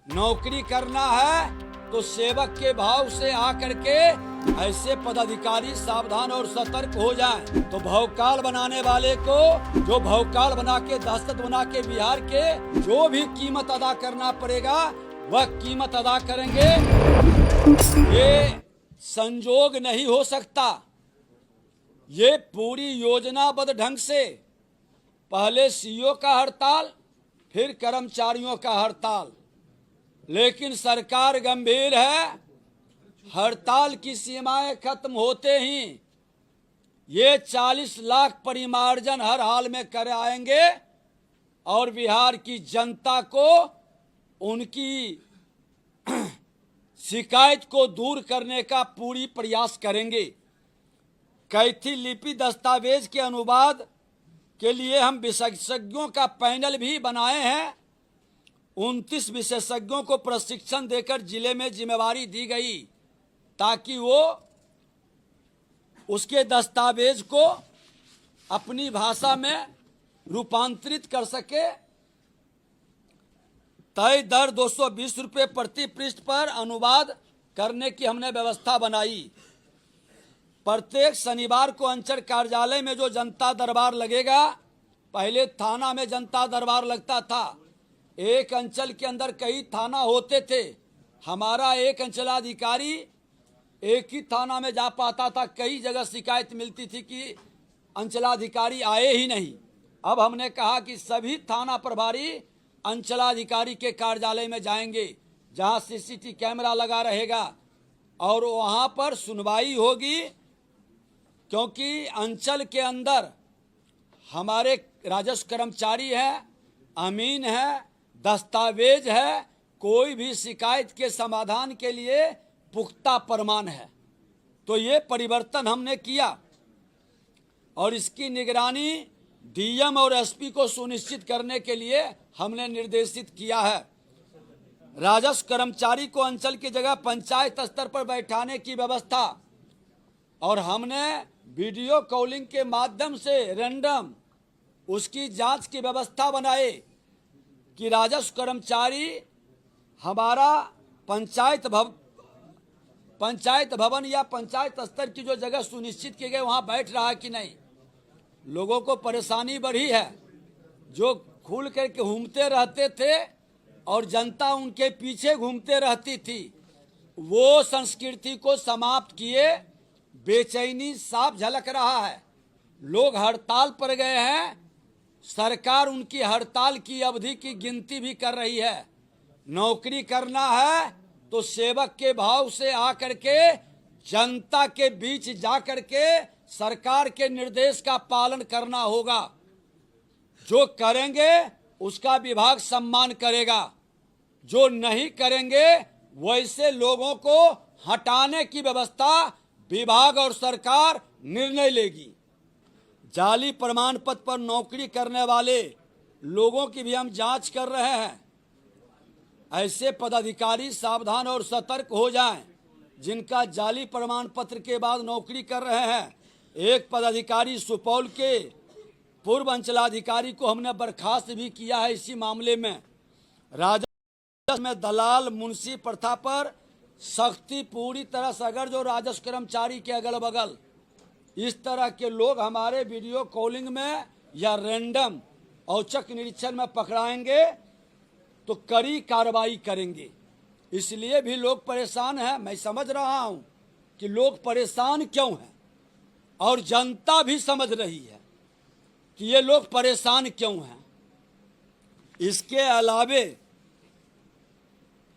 नौकरी करना है तो सेवक के भाव से आकर के ऐसे पदाधिकारी सावधान और सतर्क हो जाएं। तो भवकाल बनाने वाले को जो भवकाल बना के दहशत बना के बिहार के जो भी कीमत अदा करना पड़ेगा वह कीमत अदा करेंगे। ये संजोग नहीं हो सकता। ये पूरी योजनाबद्ध ढंग से पहले सीईओ का हड़ताल फिर कर्मचारियों का हड़ताल, लेकिन सरकार गंभीर है। हड़ताल की सीमाएं खत्म होते ही ये 40 लाख परिमार्जन हर हाल में कर आएंगे और बिहार की जनता को उनकी शिकायत को दूर करने का पूरी प्रयास करेंगे। कैथी लिपि दस्तावेज के अनुवाद के लिए हम विशेषज्ञों का पैनल भी बनाए हैं। 29 विशेषज्ञों को प्रशिक्षण देकर जिले में जिम्मेवारी दी गई ताकि वो उसके दस्तावेज को अपनी भाषा में रूपांतरित कर सके। तय दर 220 रुपये प्रति पृष्ठ पर अनुवाद करने की हमने व्यवस्था बनाई। प्रत्येक शनिवार को अंचल कार्यालय में जो जनता दरबार लगेगा, पहले थाना में जनता दरबार लगता था। एक अंचल के अंदर कई थाना होते थे। हमारा एक अंचलाधिकारी एक ही थाना में जा पाता था। कई जगह शिकायत मिलती थी कि अंचलाधिकारी आए ही नहीं। अब हमने कहा कि सभी थाना प्रभारी अंचलाधिकारी के कार्यालय में जाएंगे जहां सीसीटीवी कैमरा लगा रहेगा और वहां पर सुनवाई होगी, क्योंकि अंचल के अंदर हमारे राजस्व कर्मचारी हैं, अमीन है, दस्तावेज है, कोई भी शिकायत के समाधान के लिए पुख्ता प्रमाण है। तो ये परिवर्तन हमने किया और इसकी निगरानी डीएम और एसपी को सुनिश्चित करने के लिए हमने निर्देशित किया है। राजस्व कर्मचारी को अंचल की जगह पंचायत स्तर पर बैठाने की व्यवस्था और हमने वीडियो कॉलिंग के माध्यम से रैंडम उसकी जांच की व्यवस्था बनाई कि राजस्व कर्मचारी हमारा पंचायत भवन या पंचायत स्तर की जो जगह सुनिश्चित की गई वहां बैठ रहा है कि नहीं। लोगों को परेशानी बढ़ी है, जो खुल करके घूमते रहते थे और जनता उनके पीछे घूमते रहती थी। वो संस्कृति को समाप्त किए। बेचैनी साफ झलक रहा है। लोग हड़ताल पर गए हैं। सरकार उनकी हड़ताल की अवधि की गिनती भी कर रही है। नौकरी करना है तो सेवक के भाव से आकर के जनता के बीच जाकर के सरकार के निर्देश का पालन करना होगा। जो करेंगे उसका विभाग सम्मान करेगा, जो नहीं करेंगे वैसे लोगों को हटाने की व्यवस्था विभाग और सरकार निर्णय लेगी। जाली प्रमाण पत्र पर नौकरी करने वाले लोगों की भी हम जांच कर रहे हैं। ऐसे पदाधिकारी सावधान और सतर्क हो जाएं जिनका जाली प्रमाण पत्र के बाद नौकरी कर रहे हैं। एक पदाधिकारी सुपौल के पूर्व अंचलाधिकारी को हमने बर्खास्त भी किया है इसी मामले में। राजस्व में दलाल मुंशी प्रथा पर सख्ती पूरी तरह से। अगर जो राजस्व कर्मचारी के अगल बगल इस तरह के लोग हमारे वीडियो कॉलिंग में या रैंडम औचक निरीक्षण में पकड़ाएंगे तो कड़ी कार्रवाई करेंगे। इसलिए भी लोग परेशान हैं। मैं समझ रहा हूं कि लोग परेशान क्यों हैं और जनता भी समझ रही है कि ये लोग परेशान क्यों हैं। इसके अलावे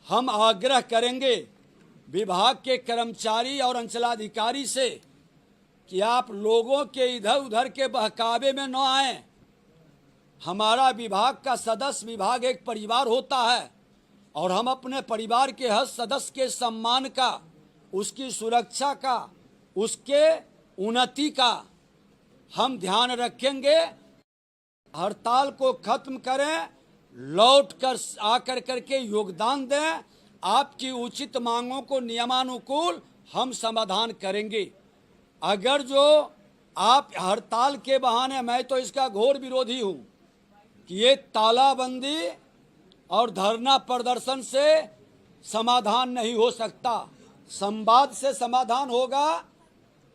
हम आग्रह करेंगे विभाग के कर्मचारी और अंचलाधिकारी से कि आप लोगों के इधर उधर के बहकावे में न आएं। हमारा विभाग का सदस्य, विभाग एक परिवार होता है और हम अपने परिवार के हर सदस्य के सम्मान का, उसकी सुरक्षा का, उसके उन्नति का हम ध्यान रखेंगे। हड़ताल को खत्म करें, लौट कर आकर करके योगदान दें। आपकी उचित मांगों को नियमानुकूल हम समाधान करेंगे। अगर जो आप हड़ताल के बहाने, मैं तो इसका घोर विरोधी हूं कि ये तालाबंदी और धरना प्रदर्शन से समाधान नहीं हो सकता। संवाद से समाधान होगा।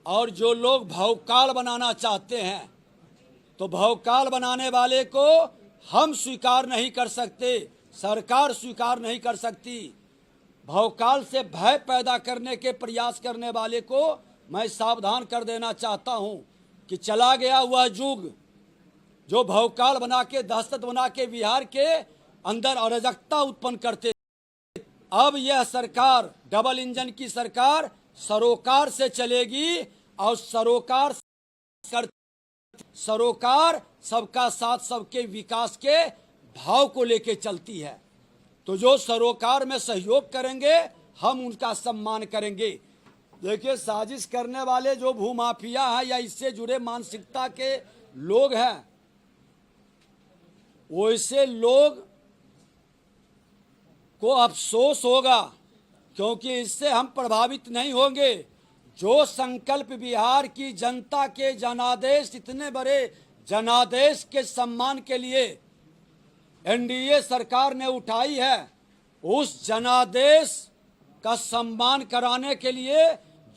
और जो लोग भौकाल बनाना चाहते हैं तो भौकाल बनाने वाले को हम स्वीकार नहीं कर सकते, सरकार स्वीकार नहीं कर सकती। भौकाल से भय पैदा करने के प्रयास करने वाले को मैं सावधान कर देना चाहता हूं कि चला गया वह युग जो भौकाल बना के, दहशत बना के बिहार के अंदर अराजकता उत्पन्न करते। अब यह सरकार, डबल इंजन की सरकार, सरोकार से चलेगी और सरोकार सबका साथ, सबके विकास के भाव को लेके चलती है। तो जो सरोकार में सहयोग करेंगे हम उनका सम्मान करेंगे। देखिए, साजिश करने वाले जो भूमाफिया हैं या इससे जुड़े मानसिकता के लोग हैं, वैसे लोग को अफसोस होगा, क्योंकि इससे हम प्रभावित नहीं होंगे। जो संकल्प बिहार की जनता के जनादेश, इतने बड़े जनादेश के सम्मान के लिए एनडीए सरकार ने उठाई है, उस जनादेश का सम्मान कराने के लिए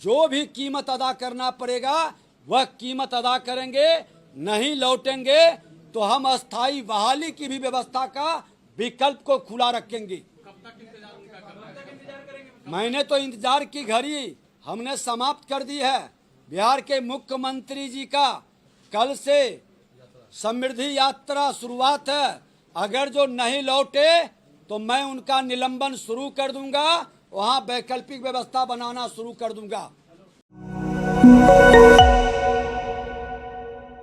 जो भी कीमत अदा करना पड़ेगा वह कीमत अदा करेंगे। नहीं लौटेंगे तो हम अस्थायी बहाली की भी व्यवस्था का विकल्प को खुला रखेंगे। मैंने तो इंतजार की घड़ी हमने समाप्त कर दी है। बिहार के मुख्यमंत्री जी का कल से समृद्धि यात्रा शुरुआत है। अगर जो नहीं लौटे तो मैं उनका निलंबन शुरू कर दूंगा, वहां वैकल्पिक व्यवस्था बनाना शुरू कर दूंगा।